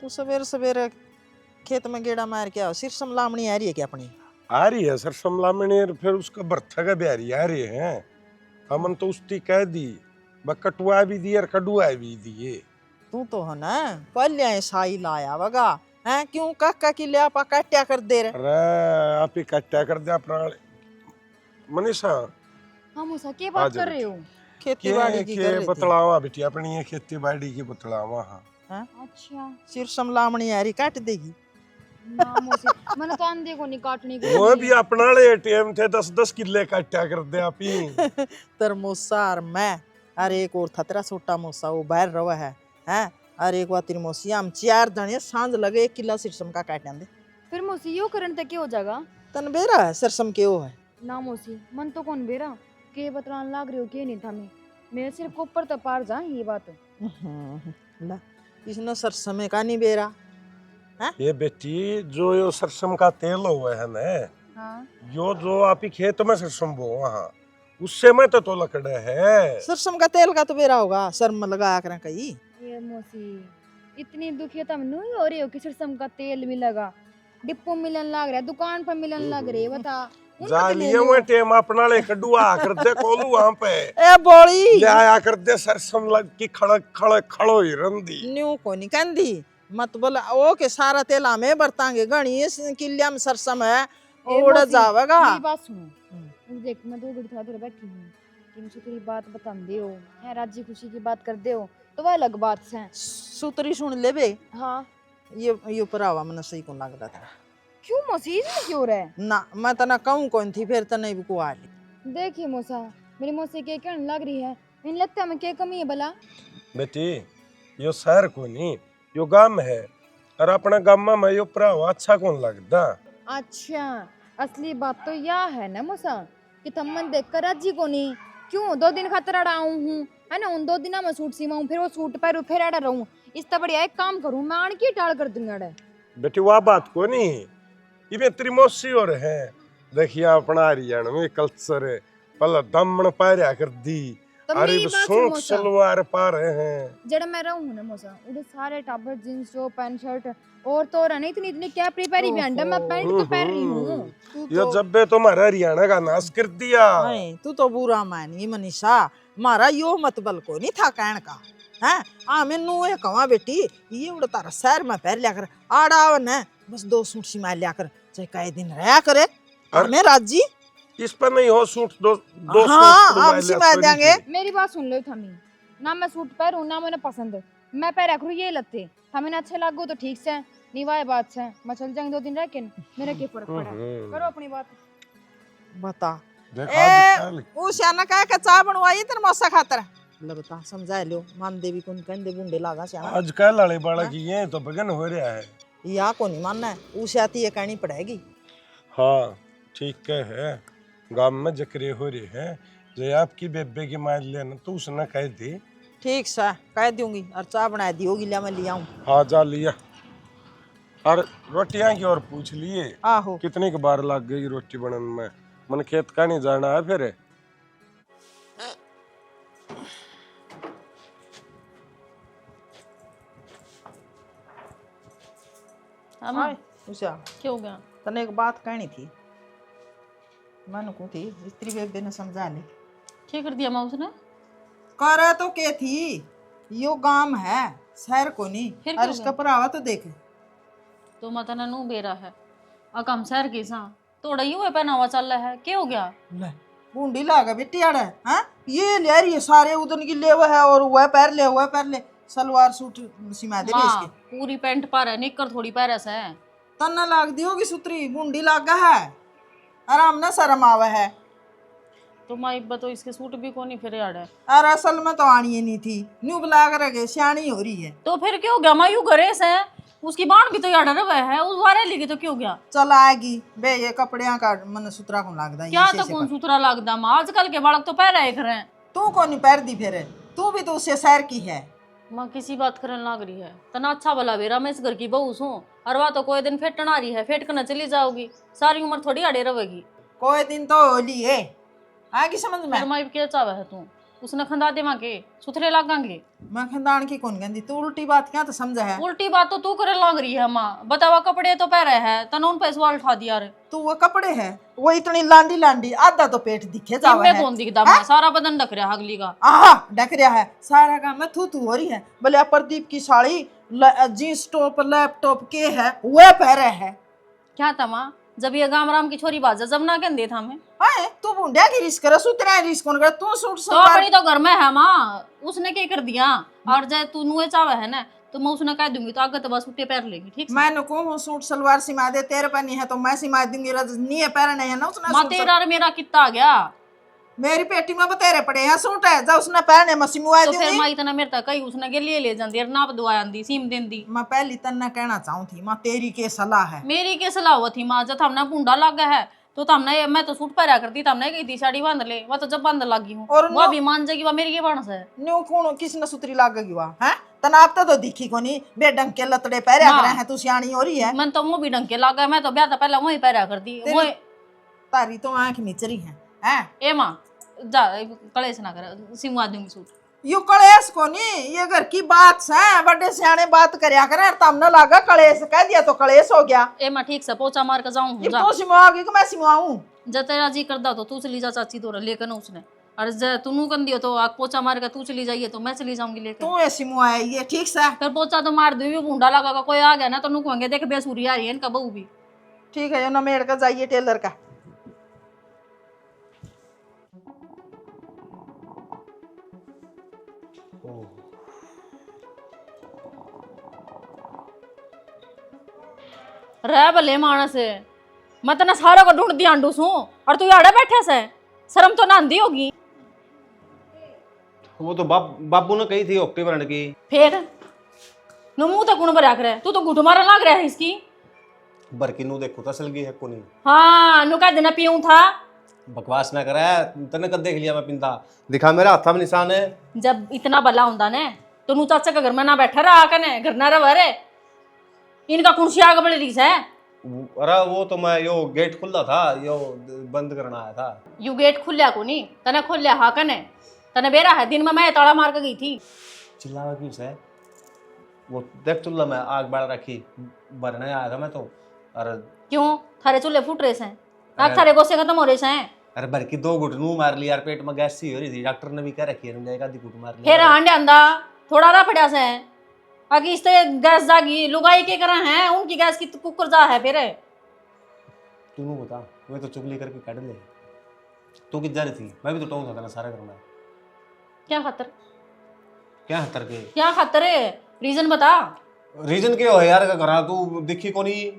तू सवेरे सवेरे खेत में गेड़ा मार के आओ। सिरसम लामणी आ रही है क्या अपनी? आ रही है सर समला में, फिर उसका बर्था का बिहारी आ रहे हैं। हमन तो उसकी कह दी, कटुआ भी दी और कड़ुआ भी दिए। तू तो है ना पहले साई लाया वगा है, क्यों काका की ले आपा काट्या कर दे रहे? अरे आप ही कट्टा कर दे अपना मनीषा। हाँ मूसा क्या बात कर रहे हो? खेती बाड़ी की कर रही थी। बतलावा बेटी अपनी ये खेती बाड़ी की बतलावा। हाँ अच्छा सिरसम लामणी आ रही काट देगी ना मूसी, मैंने तो अंधे को नहीं काटने को वो भी अपना ले टेम थे 10-10 किले कट्टा कर दे आप ही। तर मूसा और मैं, अरे एक और था तेरा छोटा मूसा, वो बाहर रवा है हैं, अरे एक बार तेरी मौसी हम 4 जने सांझ लगे 1 किलो सिरसम का काट दे। फिर मूसी यो करन तक क्या हो जाएगा? तन बेरा है सिरसम के वो है ना मूसी मन तो कौन बेरा के बतलान लाग रही हो के नहीं था मैं मेरे सिर को ऊपर तो पार जा ये बात। ला इसने सरसम का नहीं बेरा है। ये बेटी जो यो सरसम का तेल हुआ है ना, हाँ यो जो आप ही खेत में सरसम बो वहाँ, उससे में तो लकड़े है। सरसम का तेल का तो बेरा होगा सर में लगाया करें कहीं। ये मूसी इतनी दुखी तब नहीं हो रही हो कि सिरसम का तेल मिलेगा, डिप्पो मिलन लग रहा है, दुकान पर मिलन लग रही है, बता जा लिए वो टेम अपना ले कड़ुआ कर दे कोलू वहाँ पे ए बोली ले आया कर दे सरसम लग की खड़क खड़क खड़ो ही रंदी न्यू को नहीं कंदी मत बोला ओ के सारा तेल हमें बरतांगे गणी इस किलिया में सरसम है उड़ जावेगा। मेरी बात सुनो, देख मैं 2 घड़ी थोड़ा बैठी हूँ कि मुझे तेरी बात बता दे हो है, राजी खुशी की बात कर दे हो तो वह अलग बात है। सूतरी सुन ले बे। हाँ ये परावा मन सही को लग रहा था। क्यों मौसी इसमें क्यों रहे? ना मैं तना कहूँ कौन थी फिर तने भी को आ ली। देखिए मौसा मेरी मौसी के कहने लग रही है, इन लगता में क्या कमी है भला? बेटी यो शहर को नहीं यो गांव है, और अपना गांव में यो परावा अच्छा कौन लगता। अच्छा असली बात तो यह है ना मौसा कि तमन देख कर राजी को नहीं, क्यों 2 दिन खातर अड़ा हूँ है ना, उन 2 दिनों में सूट सीमाऊं फिर वो सूट पहनूं फिर अड़ा रहूं, इस तो बढ़िया एक काम करूं मैं आण की टाल कर दूंगा। बेटी वह बात को नहीं, ये तेरी मौसी और है। देखिए अपना हरियाणा में कल्चर है, पहले दमन पारिया कर दी, तो अरे मेरी बात सुन सूट मौसा, सलवार पा रहे हैं। जड़ मैं रहूं ना मौसा उधर सारे टाबर जींस जो पैंट शर्ट और तो रहने इतनी इतनी क्या प्रिपेरी भी अंडा मैं पैंट तो पहन रही हूँ। ये जब बे तुम्हारा हरियाणा का नाश कर दिया। नहीं तू तो बुरा मानी मनीषा, मारा यो मतबल को नहीं था कहने का है। आ मैनू ये कहा बेटी ये उड़ तारा शहर में पहन लिया कर, आड़ा न बस 2 सूट सिमा लिया कर, चाहे कई दिन रहा करे हमें राजी। इस पर नहीं हो सूट दो हाँ सूट हम सिमा देंगे। मेरी बात सुन लो थमी, ना मैं सूट पहनूं ना मैंने पसंद, मैं पहन करूँ ये लत्ते हमें अच्छे लागो तो ठीक से निवाए बात से मैं चल जाएंगे 2 दिन रह के मेरे क्या फर्क पड़ा, करो अपनी बात बता। देखा उस याना का चाय बनवाई तेरे मौसा खातर ले बता समझा लो मान देवी कौन कहंदे बुंडे लागा श्याना आज कल लड़े बाड़ा की ये तो बगन हो रहा है। या को नहीं मानना है उस आती ये कहनी पड़ेगी। हाँ ठीक है, गांव में जकरे हो रहे हैं, जो आपकी बेबे की मान लेना तो उसने कह दी। ठीक सा कह दूंगी और चाय बना दी होगी लिया मैं ले आऊं। हाँ जा लिया, और रोटियां की और पूछ लिए आहो कितनी की बार लग गई रोटी बनने में, मन खेत का नहीं जाना है फिर। हाय उषा क्या हो गया? तने एक बात कहनी थी, मन को थी स्त्री बेबे ने समझा ले। क्या कर दिया माँ उसने? कर तो के थी यो गांव है शहर को नहीं, फिर और क्या इसका परावा तो देख तो माता ने नू बेरा है अकम शहर की सा तोड़ा ही हुआ पहनावा चल रहा है, क्या हो गया? ले बूंदी लागा बेटी आड़ा है ये ले रही है सारे उदन की ले है और वह पैर ले वह पैर ले सलवार सूट सिमा दे माँ इसके पूरी पैंट पा रहा निकर थोड़ी पैरस है। तन्ना लाग दी होगी सुतरी बूंदी लागा है आराम ना शर्म आवा है। तो माँ इब्बा तो इसके सूट भी कोनी फिर यार है। और असल में तो आनी नहीं थी न्यू बुला कर रखे सियानी हो रही है। तो फिर क्यों गया माँ यू घरे से उसकी बाण भी तो यार रवा है उस वारे लिखी तो क्यों गया? चल आएगी बे ये कपड़े का मन सुतरा को लगदा क्या तो कौन सुथरा लगदा माँ, आजकल के बालक तो पैर एक रहे। तू कौन नहीं पैर दी फिर तू भी तो उससे शहर की है। माँ किसी बात करने लग रही है तना अच्छा भला बेरा मैं इस घर की बहू हूँ और वह तो कोई दिन फेटन आ रही है फेट कर चली जाओगी, सारी उम्र थोड़ी अड़े रहेगी। कोई दिन तो होली है आगे समझ में। फिर माँ क्या चाहे है तू उसने खंदा दे मां के सुथरे लागेंगे। मैं खंदान की कौन गंदी, तू उल्टी बात क्या तो समझा है। उल्टी बात तो तू करे लग रही है माँ। बतावा कपड़े तो पहरे है तने उन पे सवाल उठा दिया रे। तू वो कपड़े है वो इतनी लांडी लांडी, आधा तो पेट दिखे जावा इनमें है। कौन दिखता माँ, सारा बदन ढक रहा अगली का। आहा ढक रहा है सारा काम में, थू थू हो रही है। बोले प्रदीप की साड़ी जींस टॉप लैपटॉप के है वह पहरे है। क्या था माँ, जब ये गाम राम की छोरी बाजा जब ना कहते था हमें। हाय तू बुंडिया की रिस्क कर, सुतरा रिस्क कौन कर, तू सूट तो सलवार अपनी तो घर में है माँ, उसने क्या कर दिया। और जाए तू नुए चावे है ना तो मैं उसने कह दूंगी तो आगे तो बस उठे पैर लेगी। ठीक है मैं कहूँ सूट सलवार सिमा दे, तेरे पर नहीं है तो मैं सिमा दूंगी। नहीं पैर नहीं है ना उसने माँ, सूट तेरा और मेरा कितना आ गया। मेरी पेटी में बतेरे पड़े हैं सूट है, जब उसने पहने मैं सिमवा तो फिर दूंगी। माँ इतना मेरे तक कही उसने के लिए ले जाती है नाप दुआ आंदी सीम देंदी। मैं पहली तन्ना कहना चाहूँ थी माँ तेरी के सलाह है। मेरी के सलाह हुआ थी माँ, जब हमने बूंदा लग गया है तो हमने, मैं तो सूट पहरा करती हमने गई थी साड़ी बांध ले, वह तो जब बांध लगी हूँ और वो भी मान जाएगी, वह मेरी के बाणस है। न्यू कौन किसने सुतरी लागेगी वहाँ है, तनाव तो दिखी को नहीं, बेडंग के लतड़े पहरे हाँ। कर हैं, तू सियानी हो रही है। मन तो मुँह भी ढंग के लग गया, मैं तो ब्याह तो पहले वही पहरा करती वो। तारी तो आंख मिचरी है हैं। ए माँ जा कलेश ना कर, सिमवा दूंगी सूट। यू कलेश को नहीं, ये घर की बात है, बड़े सियाने बात करया करे, तब न लागा कलेश, कह दिया तो कलेश हो गया। ए माँ ठीक से पोचा मार कर जाऊँ ये जा। तो सिमवाओगी कि मैं सिमवाऊं? जब तेरा जी करदा तो तू चली जा चाची तो लेकर ना उसने, और जब तू कर दियो तो आग पोचा मार कर तू चली जाइए तो मैं चली जाऊंगी लेकर। तू ये सिमवाए ये ठीक से फिर पोचा तो मार दूंगी, बूंदा लगा कोई आ गया ना तो नू कहेंगे देख बेसुरी आ रही है इनका बहू भी। ठीक है, जो ना मेड़ का जाइए टेलर का। रह भले मानस है, मैं तना सारा को ढूंढ दिया अंडू सू और तू याड़ा बैठे से, शर्म तो ना आंदी होगी। वो तो बाबू ने कही थी अक्टूबर की। फिर नु मुंह तक भरा करे, तू तो घुट मारन लग रहा है इसकी। बरकी नु देखो तसल गई है को नहीं। हाँ नु कह देना पीऊं था। बकवास ना करे, तने कद देख लिया मैं पिंदा, दिखा मेरा हाथा में निशान है। जब इतना भला हुंदा ने तो नु चाचा का घर में ना बैठा रहा कने, घर ना रह रे इनका कुर्सी आगे बड़ी रीस है। अरे वो तो मैं यो गेट खुला था, यो बंद करना आया था। यू गेट खुल्या को नहीं तने खोलिया हा कने, तने बेरा है दिन में मैं ताला मार के गई थी। चिल्लावा क्यों से? वो देख चुल्ला में आग बाड़ रखी, भरने आया था मैं तो। अरे क्यों थारे चूल्हे फूट रहे हैं, आग थारे गोसे खत्म हो रहे हैं। अरे बरकी 2 घुट मुंह मार लिया यार, पेट में गैस सी हो रही थी, डॉक्टर ने भी कह रखी है जाएगा दी घुट मार लिया। फिर हांडे अंदा थोड़ा रा पड़ा से आगे इस गैस जागी लुगाई के करा है, उनकी गैस की कुकर जा है। फिर तू बता, मैं तो चुगली करके काट ले। तू किधर जा रही थी? मैं भी तो टोंग था ना सारा करना। क्या खातर, क्या हतर के? क्या खातर है, रीजन बता। रीजन क्या हो यार का करा, तू दिखी को नहीं।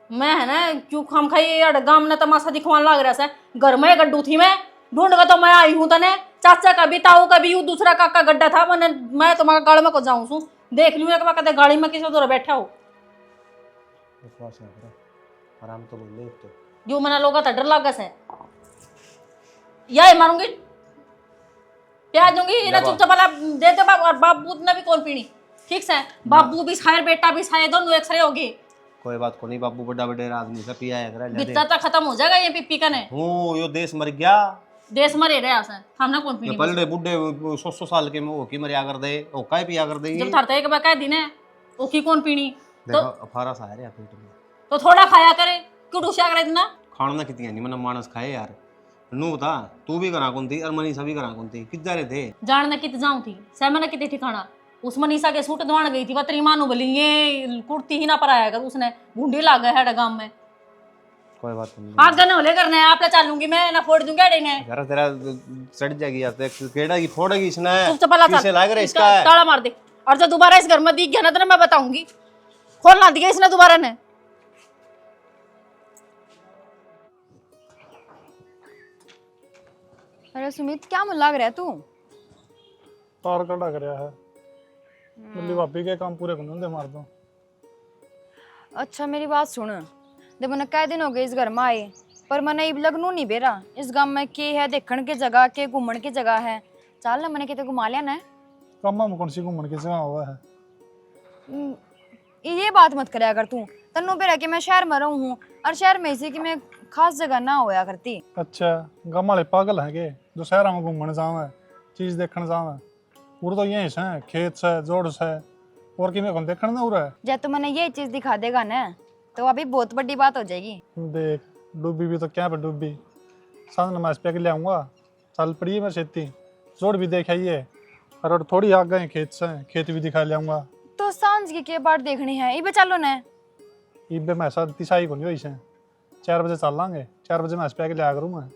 मैं है ना क्यों खाम खाई गाम ने तमाशा दिखवान लग रहा है। घर में गड्ढू थी मैं ढूंढ कर तो मैं आई हूँ तने, चाचा का भी ताऊ का भी यू दूसरा काका गड्ढा था, मैं तुम्हारा गाड़ी में को जाऊँ सू देख लूँ एक बार गाड़ी में किसी उधर बैठा हो। बकवास ना करो, आराम तो बोल ले। तो जो मना लोग था डर लगा से या मारूंगी प्याज दूंगी इन्हें चुपचाप वाला दे दे बाप, और बाबू ने भी कौन पीनी। ठीक से बाबू भी खाए बेटा भी खाए, दोनों एक सरे होगी। कोई बात को नहीं, बाबू बड़ा बड़े आदमी से पिया है करा बित्ता तक खत्म हो जाएगा ये पीपी का ने। हूं यो देश मर गया, देश मरे रहे से हमने कौन ये पीनी। पलड़े बुड्ढे 100 साल के में हो की मरिया कर दे, ओ काय पिया कर दे। जब थरते एक बार कह दी ने ओकी कौन पीनी देखो अफारा सा है रे पेट में, तो थोड़ा खाया करे क्यों डूसिया करे इतना। खाना कितनी नहीं मना मानस खाए यार। नु बता, तू भी करा कौन थी और मनीषा भी करा कौन थी, किधर रहे थे? जानने कित जाऊं थी सैमने कित ठिकाना, उस मनीषा के सूट धवान गई थी वह तेरी मानू बोली ये कुर्ती ही ना पर आया कर, उसने भूंडी लाग गया है गांव में। कोई बात नहीं, आग न होले करने आप ले चलूंगी मैं ना फोड़ दूंगी अड़े ने। यार तेरा चढ़ जाएगी यार, देख केड़ा की फोड़ेगी इसने, चुपचाप वाला किसे लाग रहा है इसका है? ताला मार दे, और जब दोबारा इस घर में दिख गया ना तो मैं बताऊंगी, खोलना दिया इसने दोबारा ने। अरे सुमित क्या मन लग रहा है तू? तार कटा करया है, मल्ली भाभी के काम पूरे कर दे मार दो। अच्छा मेरी बात सुन, देखो ना कई दिन हो गए इस घर में आए, पर मैंने अब लगनू नहीं बेरा इस गांव में के है देखने की जगह के घूमने की जगह है। चल ना मैंने कितने घुमा लिया ना। कम्मा में कौन सी घूमने की जगह हुआ है? ये बात मत करया कर तू, तन्नू बेरा कि मैं शहर में रहूं हूँ और शहर में इसी की मैं खास जगह ना होया करती। अच्छा गाँव वाले पागल है के, जो शहर में घूमने जावे चीज देखने जावे उर तो यही से खेत से जोड़ से और कि मैं कौन देखने ना उरा जब तू मैंने ये चीज दिखा देगा ना तो अभी बहुत बड़ी बात हो जाएगी। देख डूबी भी तो क्या पे डूबी सामने मैं पे ले आऊंगा चल पड़ी है मेरी खेती जोड़ भी देख आइए और थोड़ी आग गए खेत से खेत भी दिखा ले आऊंगा। तो सांझ की क्या बात देखनी है इबे चलो ना। इबे मैं साथ तिसाई को नहीं होई से 4 बजे चल लांगे 4 बजे मैं पे ले आ करूं मैं।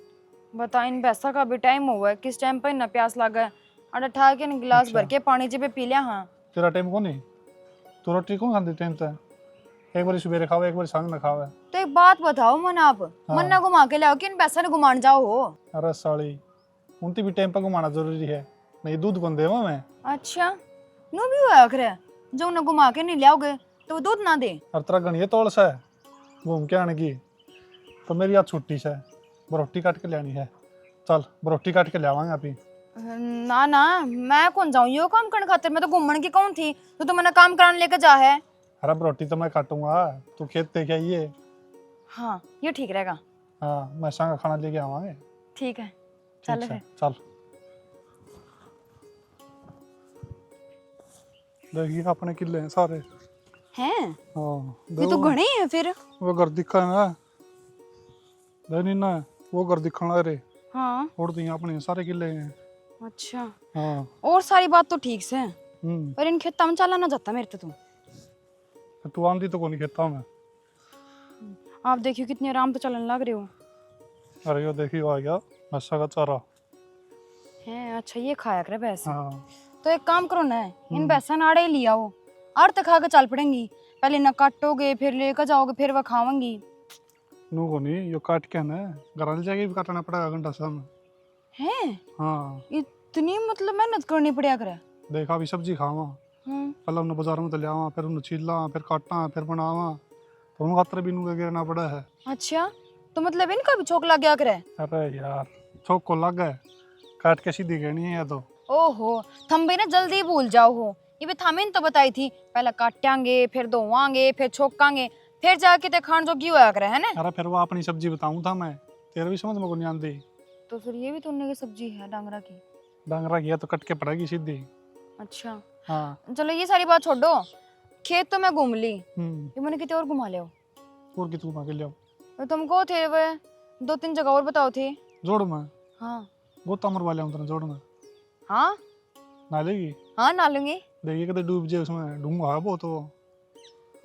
बता इन पैसा का भी टाइम हुआ है किस टाइम पे ना प्यास लगा है अरे ठा के गिलास अच्छा। भर के पानी जे पे पी लिया। हाँ तेरा टाइम को नहीं तू रोटी कौन खाती टाइम पे एक बार सुबह खाओ एक बार शाम में खाओ। तो एक बात बताओ मन आप मन ना घुमा के लाओ कि इन पैसा ने घुमान जाओ हो। अरे साली उनती भी टाइम पे घुमाना जरूरी है नहीं दूध कौन देवा मैं। अच्छा नो भी हुआ आखिर जो उन्हें घुमा के नहीं लाओगे तो वो दूध ना दे। हर तरह गणिये तोड़ से घूम के आने की तो मेरी आज छुट्टी से रोटी काट के लेनी है चल रोटी काट के ले आवांगे अभी। ना ना मैं कौन जाऊं यो काम करने खातिर मैं तो घूमने की कौन थी तो मैंने काम कराने लेकर जा है। अरे रोटी तो मैं काटूंगा तू खेत देखे आइए। हाँ ये ठीक रहेगा। हाँ मैं संग खाना लेके आवांगे। ठीक है चलो फिर चल देखिए अपने किले हैं सारे हैं हाँ ये तो घने हैं फिर। वो घर दिखा है ना नहीं ना वो घर दिखना रे हाँ और तो यहाँ अपने सारे किले हैं। अच्छा हाँ और सारी बात तो ठीक से पर इन खेतों में चला ना जाता मेरे तो तू आंधी तो कौन खेता मैं। आप देखियो कितनी आराम से चलने लग रहे हो। अरे यो देखियो आ गया भैंसा का चारा हैं अच्छा ये खाया करे भैंसा। हाँ तो एक काम करो ना इन भैंसा नाड़े ही लिया हो और तक खा के चल पड़ेंगी पहले न काटोगे फिर लेकर जाओगे फिर वह खावेंगी। नू को नहीं यो काट के ना घर ले जाके भी काटना पड़ेगा घंटा सा में। हैं हाँ इतनी मतलब मेहनत करनी पड़ेगा करे। देखा भी सब्जी खावा पहले उन्हें बाजार में तो ले आवा फिर उन्हें छीला फिर काटना फिर बनावा तो उन खातर भी नू के गिरना पड़ा है। अच्छा तो मतलब इनका भी छोक लग गया करे। अरे यार छोक को लग गए काट के सीधी गहनी है तो। ओहो थम भी ना जल्दी भूल जाओ हो ये भी थामिन तो बताई थी पहले काटांगे फिर धोवांगे फिर छोकांगे फिर जाके ते खान जो क्यों आया करे है ना। अरे फिर वो अपनी सब्जी बताऊं था मैं तेरे भी समझ में को नहीं आती। तो फिर ये भी तुमने की सब्जी है डांगरा की। डांगरा किया तो कट के पड़ेगी सीधी। अच्छा हाँ चलो ये सारी बात छोड़ दो खेत तो मैं घूम ली हम्म ये मैंने कितने और घुमा लिया और की तू मांगे ले तो तुमको थे वे 2-3 जगह और बताओ थे। जोड़ में हाँ गोता मर वाले हूं तेरे जोड़ में हाँ ना लेगी हाँ ना लूंगी। देखिए कितने डूब जाए उसमें डूंगा है बहुत वो।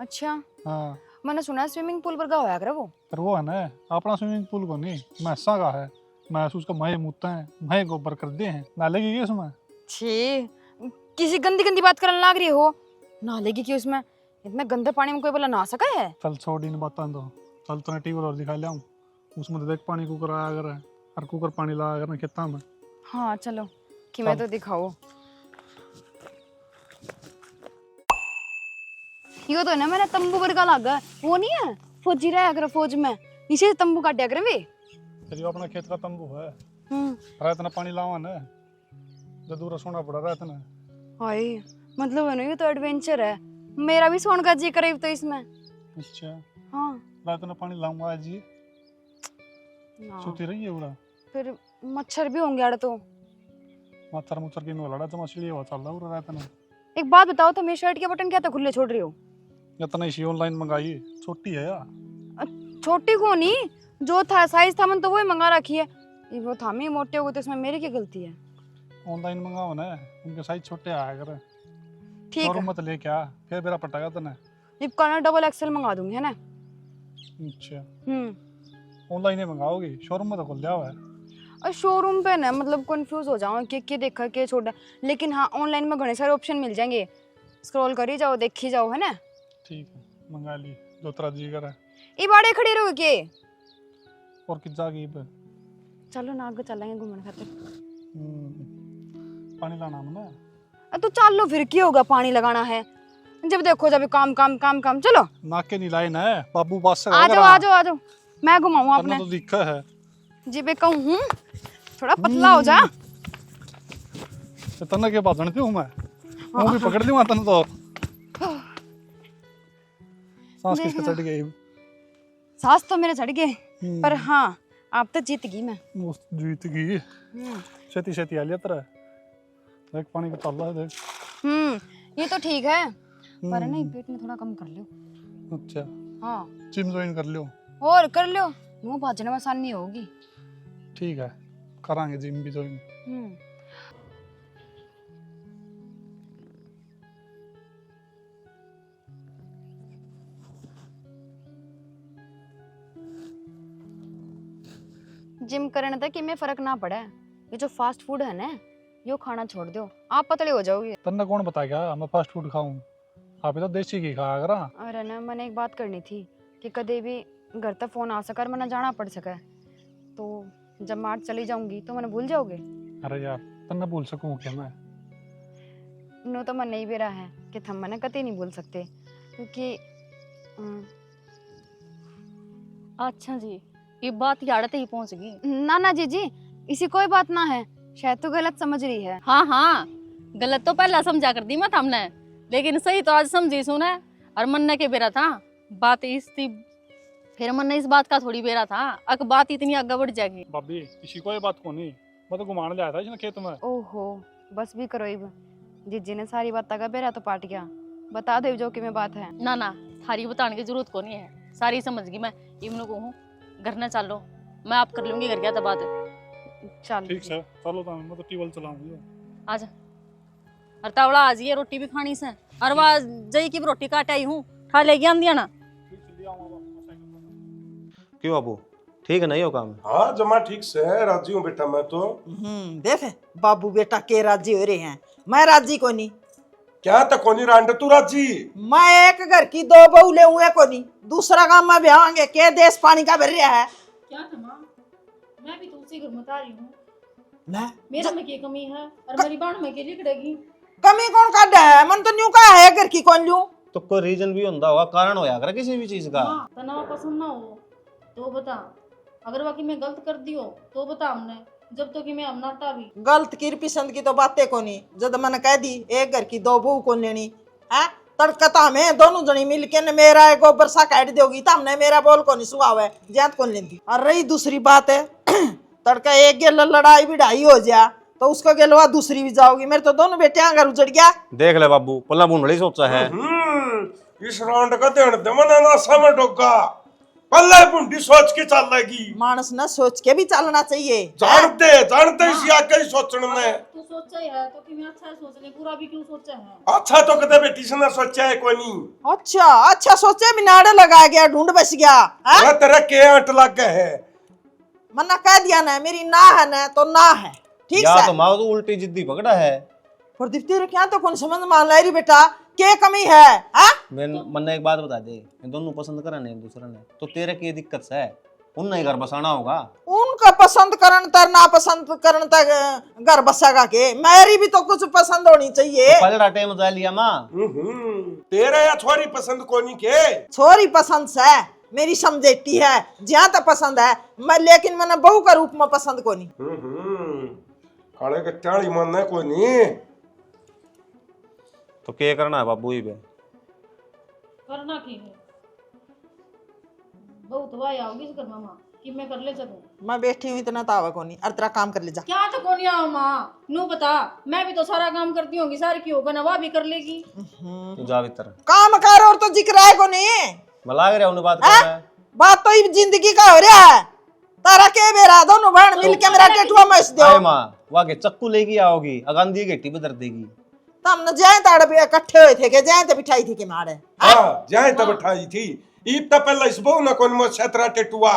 अच्छा हाँ मैंने सुना स्विमिंग पूल पर का होया करे वो। पर वो है ना अपना स्विमिंग पूल को नहीं मैसा का है मैस उसका महे मुत्ता है महे गोबर कर दे हैं ना लगेगी उसमें। छी किसी गंदी गंदी बात करने लग रही हो नालेगी कि उसमें इतना गंदे पानी में कोई बोला नहा सका है। चल छोड़ इन बातें तो चल तो टीवी और दिखा ले उसमें तो देख पानी कुकर आया कर और कुकर पानी लाया कर खेता में। हाँ चलो कि मैं तो दिखाओ यो तो ना मैंने तंबू वर्गा लगा वो नहीं है फौजी रहा अगर फौज में नीचे तंबू काटा करे वे। तेरी अपना खेत का तंबू है रात ना पानी लावा ना जो दूर सोना पड़ा रात ना। हाय मतलब है ना ये तो एडवेंचर है मेरा भी सोने का जी करे तो इसमें। अच्छा हाँ रात ना पानी लाऊंगा आज ये ना। सोती रही है उड़ा फिर मच्छर भी होंगे अड़ तो मच्छर मुच्छर की में लड़ा तो मछली हुआ चल रहा रात ना। एक बात बताओ तो मेरी शर्ट के बटन क्या तो खुले छोड़ रही हो। इतना इसी ऑनलाइन मंगाई छोटी है यार। छोटी को नहीं जो था साइज था मन तो वही मंगा रखी है ये वो था मैं मोटे हो गए तो इसमें मेरी क्या गलती है। ऑनलाइन मंगाओ ना उनके साइज छोटे आया करे ठीक है शोरूम मत ले क्या फिर मेरा पटागा तो ना फ्लिपकार्ट में डबल एक्सेल मंगा दूंगी है ना। अच्छा हम्म ऑनलाइन ही मंगाओगी शोरूम में तो खुल जाओ है। और शोरूम पे ना मतलब कंफ्यूज हो जाओ कि देखा के छोड़ा लेकिन हाँ ऑनलाइन में घने सारे ऑप्शन मिल जाएंगे स्क्रॉल करी जाओ देखी जाओ है ना। ठीक है मंगा ली जो तेरा जी करे ये बाड़े खड़ी रहो के और किस जागी पे चलो ना आगे चलेंगे घूमने खातिर। पानी लाना हम ना तो चल लो फिर क्या होगा पानी लगाना है जब देखो जब काम काम काम काम चलो नाके नहीं लाए ना बाबू पास से आ जाओ आ जाओ आ जाओ मैं घुमाऊँ आपने तो दिखा है जी बे कहूँ थोड़ा पतला हो जा तना के बात जानती हूँ मैं वो भी पकड़ लूंगा तन तो सांस किसके चढ़ गई सांस तो मेरे चढ़ गए पर हाँ आप तो जीत गई मैं। वो जीत गई। छेती छेती आ लिया तेरा। देख पानी का ताला है देख। ये तो ठीक है, पर नहीं पेट में थोड़ा कम कर लो। अच्छा हाँ जिम ज्वाइन कर लियो। और कर लो, मुंह भाजने में आसानी होगी। ठीक है करांगे जिम भी ज्वाइन। जिम करने तक में फर्क ना पड़े, ये जो फास्ट फूड है ना यो खाना छोड़ दो, आप पतले हो जाओगे। तन्ने कौन बता गया मैं फास्ट फूड खाऊं? आप तो देसी घी खाया करा। अरे ना मैंने एक बात करनी थी कि कदे भी घर तक फोन आ सकर मैंने जाना पड़ सके, तो जब मैं आज चली जाऊंगी तो मैंने भूल जाओगे। अरे यार तन्ने भूल सकूं क्या मैं? नो तो मन नहीं भी रहा है कि थम मैंने कतई नहीं भूल सकते, क्योंकि अच्छा जी, ये बात याद ही पहुंच गई। ना जी इसी कोई बात ना है, शायद तो गलत समझ रही है। हाँ, गलत तो पहला समझा कर दी मैं हमने, लेकिन सही तो आज समझी सुने। और मन के बेरा था बात इस थी, फिर मन इस बात का थोड़ी बेरा था, अक बात इतनी आगे बढ़ जाएगी। भाभी किसी कोई बात को नहीं, मैं तो घुमाने लाया था इसने खेत में। ओहो बस भी करो इब, जीजी ने सारी बात का बेरा तो पाट गया, बता दो जो कि में बात है। ना थारी बताने की जरूरत को नहीं है, सारी समझ गई मैं। इमनु को हूँ घर न चलो, मैं आप कर लूंगी घर गया तो बात। चल ठीक है चलो तो मैं तो टीवल चलाऊंगी। आजा और तावड़ा आज ये रोटी भी खानी से, और वह जई की भी रोटी काट आई हूँ, खा लेगी आंदिया ना। क्यों बाबू ठीक है नहीं हो काम? हाँ जमा ठीक से है, राजी हूँ बेटा मैं तो। देख बाबू बेटा के राजी हो रहे हैं, मैं राजी को नहीं। क्या तक कोनी रांड तू राजी? मैं एक घर की दो बहू ले हुए को नहीं, दूसरा काम में ब्याहेंगे के देश पानी का भर रहा है। क्या था माँ, मैं भी तो उसी घर में आ रही हूँ, मैं मेरा में क्या कमी है और मेरी बाण में के लिखड़ेगी। कमी कौन काट है? मन तो न्यू का है घर की कौन लूं? तो कोई रीजन भी होता होगा, कारण होया कर किसी भी चीज का। हाँ, तनाव पसंद ना हो तो बता, अगर बाकी मैं गलत कर दी हो तो बता हमने, जब तो कि मैं हम नाटा भी। गलत की पसंद की तो बातें को नहीं, जब मैंने कह दी एक घर की दो बहू कौन लेनी है, तड़कता में दोनों जनी मिलके ने मेरा एक गोबर सा काट दोगी तो हमने मेरा बोल को नहीं सुहाव है, जैत कौन लेती। और रही दूसरी बात है तड़का एक गेल लड़ाई भिड़ाई हो जा तो उसका गेलवा दूसरी भी जाओगी, मेरे तो दोनों बेटे घर उजड़ गया। देख ले बाबू पल्ला बुनड़ी सोचा है। इस राउंड का ध्यान दे मना ना समझ डोगा, पल्ले बुंडी सोच के चल लगी। मानस ना सोच के भी चलना चाहिए। जानते इसी आके ही सोचने में। तू सोचा ही है तो कि मैं अच्छा सोचने, पूरा भी क्यों सोचा है? अच्छा तो कदे बेटी से ना सोचा है कोई नहीं। अच्छा सोचे बिनाड़े लगा गया, ढूंढ बस गया। अरे तेरा के आंट लग गए है। मना कह दिया ना, मेरी ना है ना तो ना है, ठीक या है? तो माँ तो उल्टी जिद्दी पकड़ा है। प्रदीप तेरे क्या तो कौन समझ मान ला रही बेटा, क्या कमी है? हाँ मैं मन ने एक बात बता दे, इन दोनों पसंद करा नहीं दूसरा ने, तो तेरे की दिक्कत है, उन नहीं घर बसाना होगा। उनका पसंद करन तर ना पसंद करन तक घर बसेगा के, मेरी भी तो कुछ पसंद होनी चाहिए। तो पहले टाइम जा लिया माँ। तेरा या छोरी पसंद कोनी के? छोरी पसंद से मेरी समझेटी है, जहाँ तक पसंद है मैं, लेकिन मैंने बहू का रूप में पसंद को नहीं। काले के टाणी मन है कोई नहीं। तो क्या करना है बाबू ही बे? करना की है बहुत वाई आओगी इस घर में माँ कि मैं कर ले सकूं। मैं बैठी हुई इतना तावा को नहीं, और तेरा काम कर ले जा। क्या तो कौन आओ माँ, नू बता, मैं भी तो सारा काम करती होंगी, सारी की होगा ना, वह भी कर लेगी। तू जा भीतर काम कर और तो जिक्र है को नहीं। मैं लाग रहा हूँ बात कर रहा। बात तो ये जिंदगी का हो रहा है, तारा के बेरा दोनों बहन मिल के मेरा टेटुआ मस दो। आए माँ वाके चक्कू लेगी आओगी, अगांधी गेटी पे दर देगी। तम न जाए ताड़ पे इकट्ठे हुए थे के जाए तो बिठाई थी के मारे। हाँ जाए तब बैठाई थी, ईब तब पहले इस बहु ना कौन मो छतरा टेटुआ।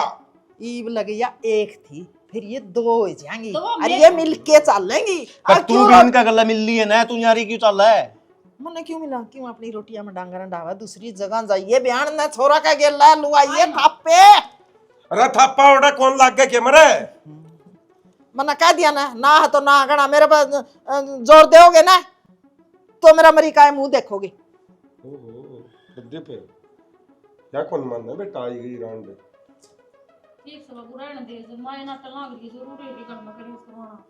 ईब लगेगा एक थी, फिर ये दो हो जाएंगी, तो वो और ये मिल के चल लेंगी। पर तू भी इनका गला मिल ली है ना, तू यारी क्यों चल रहा है? मने क्यों मिला, क्यों अपनी रोटियां में डांगर डावा, दूसरी जगह जाइए, बयान न छोरा का गेला लुआइए थापे। अरे थापा ओड़ा कौन लाग गए के मरे? मना कह दिया ना है तो ना गणा, मेरे पर जोर दोगे ना तो मेरा मरी का मुंह देखोगे। ओहो बड्डे पे क्या कौन मान है बेटा, आई गई राउंड। ठीक सब बुरा न दे, जब माय ना टला गई जरूरी है कि कर में करी करवाना।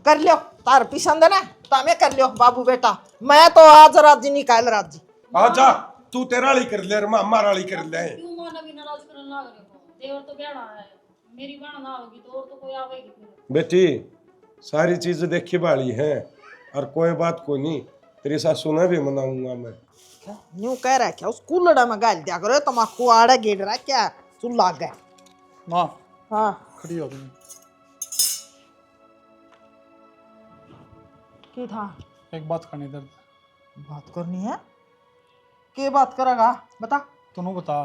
कर लियो तार पसंद है ना तो मैं कर लियो बाबू बेटा, मैं तो आज राजी निकाल राजी। आजा तू तेरा ली कर ले, हमारा ली कर ले। क्यों मां नबी नाराज करन लाग रे हो, देवर तो कहना है मेरी बहन ना होगी तो और तो कोई आवेगी फिर। बेटी सारी चीज देखी वाली है और कोई बात को नहीं, तेरी सासू ने भी मनाऊंगा मैं। यूं कह रहा है क्या उस कूलड़ा में गाल दिया करो, तमाकू आड़ा गेड़ रहा है क्या, सुन लाग गए। माँ हाँ खड़ी हो गई। की था एक बात करनी दर्द। बात करनी है, के बात करेगा बता। तू बता,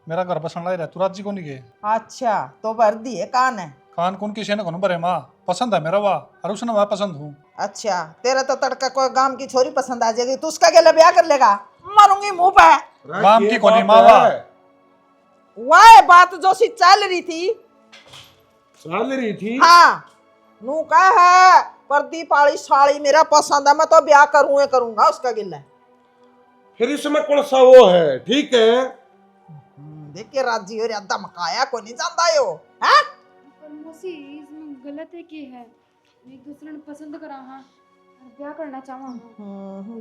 मेरा घर पसंद लाई रहा, तू राजी को नहीं गए? अच्छा तो भर दिए कान है। कान कौन किसी ने कौन भरे माँ, पसंद है मेरा वाह, और उसने वह पसंद हूँ। अच्छा तेरा तो तड़का कोई गांव की छोरी पसंद आ जाएगी, तू उसका गले ब्याह कर लेगा, मारूंगी मुंह पे। गांव की कोनी माँ वाह, वाह बात जो सी चल रही थी। चल रही थी। हाँ नू का है पर्दी पाली साड़ी मेरा पसंद है, मैं तो ब्याह करूंगा उसका गिल्ला। फिर इसमें कौन सा वो है, ठीक है। देख के राजी हो रहा, धमकाया को नहीं जानता यो है। पर मौसी इसमें गलत है कि है, एक दूसरे ने पसंद करा हाँ और ब्याह करना चाहा।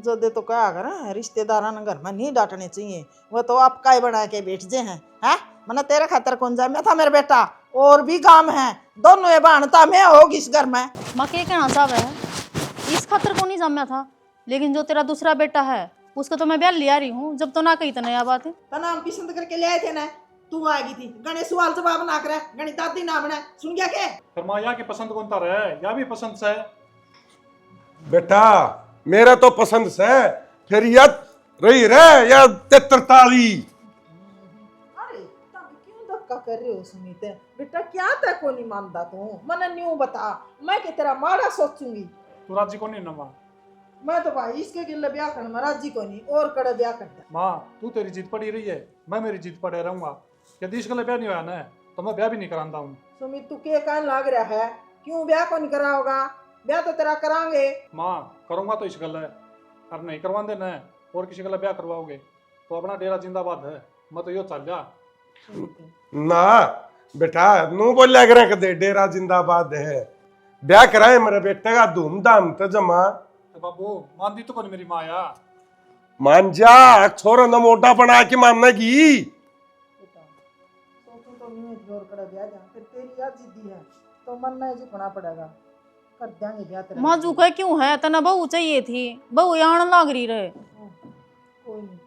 जो दे तो क्या कर, रिश्तेदारा ने घर में नहीं डांटने चाहिए, वो तो आप काय बना के बैठ जे हैं। मना तेरे खातर कौन जाए, मैं था मेरा बेटा और भी काम है, दोनों ये बाणता मैं होगी इस घर में। माँ के कहना चाह है, इस खातर को नहीं जम्या था, लेकिन जो तेरा दूसरा बेटा है उसको तो मैं ब्याह लिया रही हूँ, जब तो ना कही तो नया बात है। तो नाम पसंद करके ले आए थे ना, तू आ गई थी गणे सवाल जवाब ना करे, गणी दादी ना बना, सुन गया के। फिर माँ यहाँ की पसंद कौन तार है, या भी पसंद से बेटा मेरा तो पसंद से, फिर यद रही रे या 43। अरे तुम क्यों धक्का कर रहे हो सुनीत, बेटा क्या तक को नहीं मानता तू, मन न्यू बता, मैं कि तेरा माड़ा सोचूंगी। तू राजी को नहीं ना माँ? मैं तो भाई इसके गिल्ले ब्याह करने में राजी को नहीं, और कड़े ब्याह करता। माँ तू तेरी जीत पड़ी रही है, मैं मेरी जीत पड़े रहूंगा। यदि इसके लिए ब्याह नहीं हुआ ना तो मैं ब्याह भी नहीं कराता हूँ। सुमित तू के कहने लाग रहा है, क्यों ब्याह को नहीं करा होगा, ब्याह तो तेरा करांगे। माँ करूंगा तो इस गल है, और नहीं करवा देना है और किसी गल ब्याह करवाओगे तो अपना डेरा जिंदाबाद है, मैं तो यो चल जा। ना बेटा नू बोलिया करे कदे डेरा जिंदाबाद है, ब्याह कराए मेरे बेटे का धूमधाम तो जमा। बाबू मानती तो कौन मेरी माँ या? मान जा, छोरा न मोटा बना के मानना की। बेटा सोचो तो नहीं है जोर कड़े ब्याह जा, फिर तेरी याद जिद्दी है तो मन नहीं झुकना पड़ेगा, कर देंगे ब्याह तेरा। माँ झुका क्यों है, तना बहू चाहिए थी, बहू यहाँ लाग रही रहे। कोई नहीं,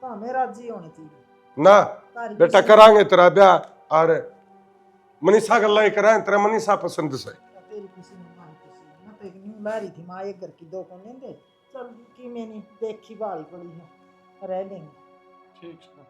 तो हमें राजी होनी चाहिए ना तारी बेटा खुशी करांगे तेरा ब्याह, और मनीषा गल्ला कराए तेरा मनीषा पसंद से। तेरी खुशी में हमारी खुशी, मैं तो एक न्यू ला रही थी माँ, एक घर की दो को नहीं दे, चल की मैंने देखी बाली पड़ी है, रह लेंगे। ठीक है।